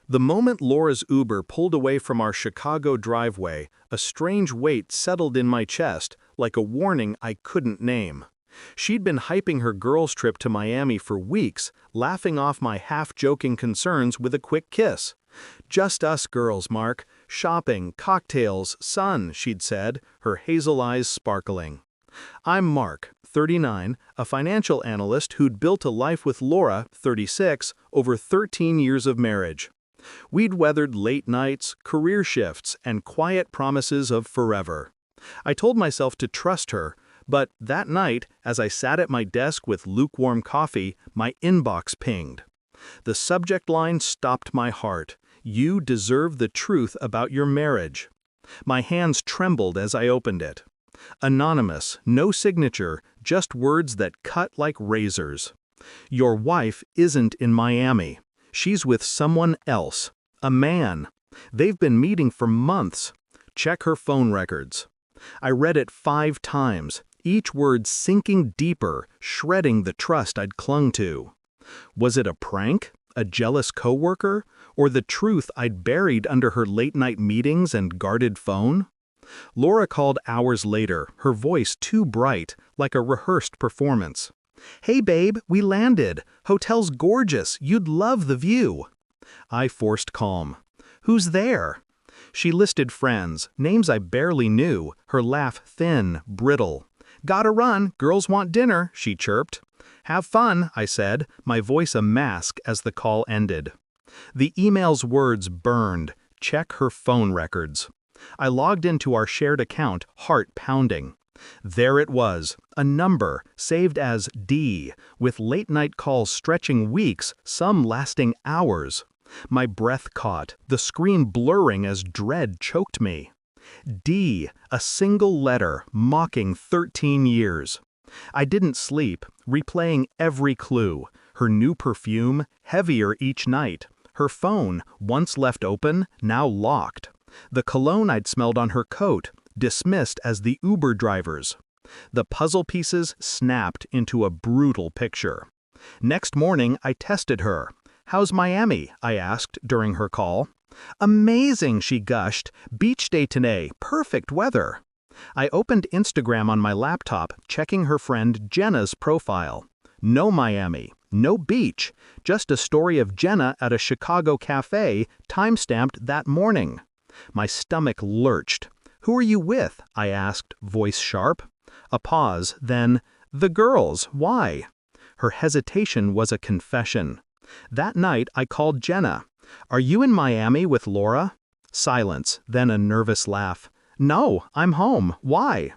The moment Laura's Uber pulled away from our Chicago driveway, a strange weight settled in my chest, like a warning I couldn't name. She'd been hyping her girls' trip to Miami for weeks, laughing off my half-joking concerns with a quick kiss. "Just us girls, Mark. Shopping, cocktails, sun," she'd said, her hazel eyes sparkling. I'm Mark, 39, a financial analyst who'd built a life with Laura, 36, over 13 years of marriage. We'd weathered late nights, career shifts, and quiet promises of forever. I told myself to trust her, but that night, as I sat at my desk with lukewarm coffee, my inbox pinged. The subject line stopped my heart. "You deserve the truth about your marriage." My hands trembled as I opened it. Anonymous, no signature, just words that cut like razors. "Your wife isn't in Miami. She's with someone else. A man. They've been meeting for months. Check her phone records." I read it 5 times, each word sinking deeper, shredding the trust I'd clung to. Was it a prank? A jealous coworker? Or the truth I'd buried under her late-night meetings and guarded phone? Laura called hours later, her voice too bright, like a rehearsed performance. "Hey babe, we landed. Hotel's gorgeous. You'd love the view." I forced calm. "Who's there?" She listed friends, names I barely knew, her laugh thin, brittle. "Gotta run, girls want dinner," she chirped. "Have fun," I said, my voice a mask as the call ended. The email's words burned. Check her phone records. I logged into our shared account, heart pounding. There it was, a number, saved as D, with late-night calls stretching weeks, some lasting hours. My breath caught, the screen blurring as dread choked me. D, a single letter, mocking 13 years. I didn't sleep, replaying every clue. Her new perfume, heavier each night. Her phone, once left open, now locked. The cologne I'd smelled on her coat, dismissed as the Uber driver's. The puzzle pieces snapped into a brutal picture. Next morning, I tested her. "How's Miami?" I asked during her call. "Amazing," she gushed. "Beach day today, perfect weather." I opened Instagram on my laptop, checking her friend Jenna's profile. No Miami, no beach, just a story of Jenna at a Chicago cafe, time-stamped that morning. My stomach lurched. "Who are you with?" I asked, voice sharp. A pause, then, "The girls, why?" Her hesitation was a confession. That night, I called Jenna. "Are you in Miami with Laura?" Silence, then a nervous laugh. "No, I'm home. Why?"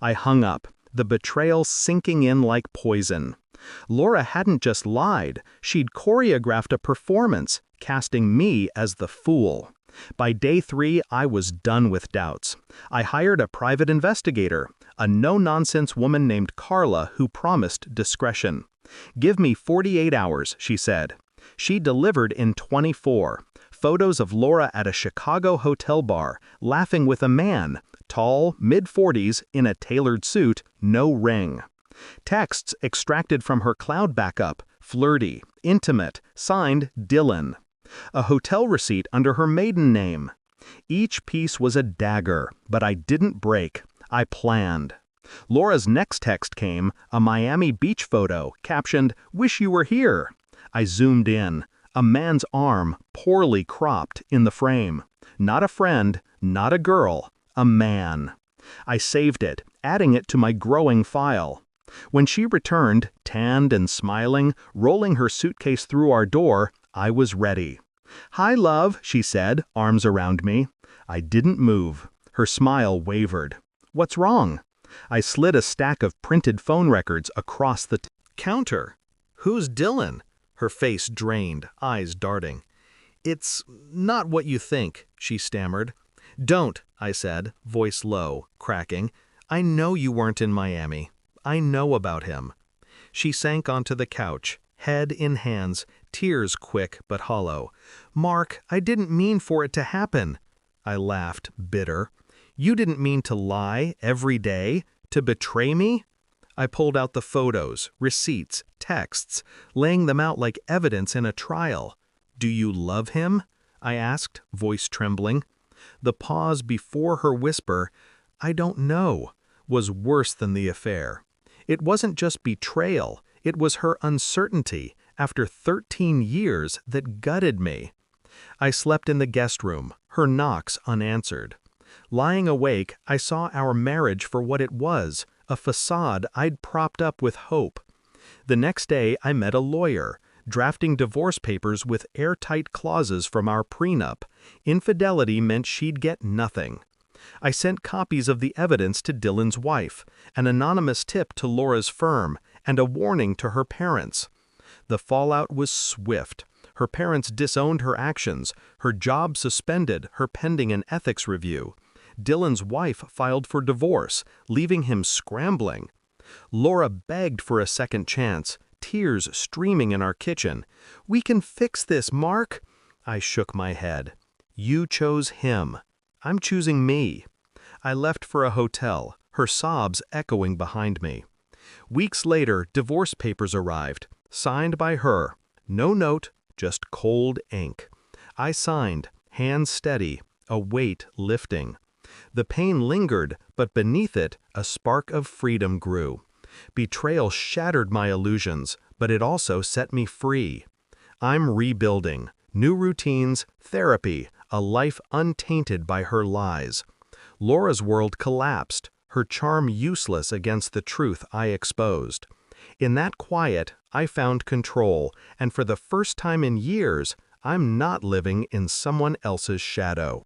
I hung up, the betrayal sinking in like poison. Laura hadn't just lied, she'd choreographed a performance, casting me as the fool. By day 3, I was done with doubts. I hired a private investigator, a no-nonsense woman named Carla who promised discretion. "Give me 48 hours, she said. She delivered in 24. Photos of Laura at a Chicago hotel bar, laughing with a man, tall, mid-40s, in a tailored suit, no ring. Texts extracted from her cloud backup, flirty, intimate, signed Dylan. A hotel receipt under her maiden name. Each piece was a dagger, but I didn't break. I planned. Laura's next text came, a Miami beach photo, captioned, "Wish you were here." I zoomed in. A man's arm, poorly cropped, in the frame. Not a friend, not a girl, a man. I saved it, adding it to my growing file. When she returned, tanned and smiling, rolling her suitcase through our door, I was ready. "Hi, love," she said, arms around me. I didn't move. Her smile wavered. "What's wrong?" I slid a stack of printed phone records across the counter. "Who's Dylan?" Her face drained, eyes darting. "It's not what you think," she stammered. "Don't," I said, voice low, cracking. "I know you weren't in Miami. I know about him." She sank onto the couch, head in hands, tears quick but hollow. "Mark, I didn't mean for it to happen." I laughed, bitter. "You didn't mean to lie every day? To betray me?" I pulled out the photos, receipts, texts, laying them out like evidence in a trial. "Do you love him?" I asked, voice trembling. The pause before her whisper, "I don't know," was worse than the affair. It wasn't just betrayal, it was her uncertainty, after 13 years, that gutted me. I slept in the guest room, her knocks unanswered. Lying awake, I saw our marriage for what it was, a facade I'd propped up with hope. The next day I met a lawyer, drafting divorce papers with airtight clauses from our prenup. Infidelity meant she'd get nothing. I sent copies of the evidence to Dylan's wife, an anonymous tip to Laura's firm, and a warning to her parents. The fallout was swift. Her parents disowned her actions, her job suspended, her pending an ethics review. Dylan's wife filed for divorce, leaving him scrambling. Laura begged for a second chance, tears streaming in our kitchen. "We can fix this, Mark." I shook my head. "You chose him. I'm choosing me." I left for a hotel, her sobs echoing behind me. Weeks later, divorce papers arrived, signed by her. No note, just cold ink. I signed, hands steady, a weight lifting. The pain lingered, but beneath it, a spark of freedom grew. Betrayal shattered my illusions, but it also set me free. I'm rebuilding. New routines, therapy, a life untainted by her lies. Laura's world collapsed, her charm useless against the truth I exposed. In that quiet, I found control, and for the first time in years, I'm not living in someone else's shadow.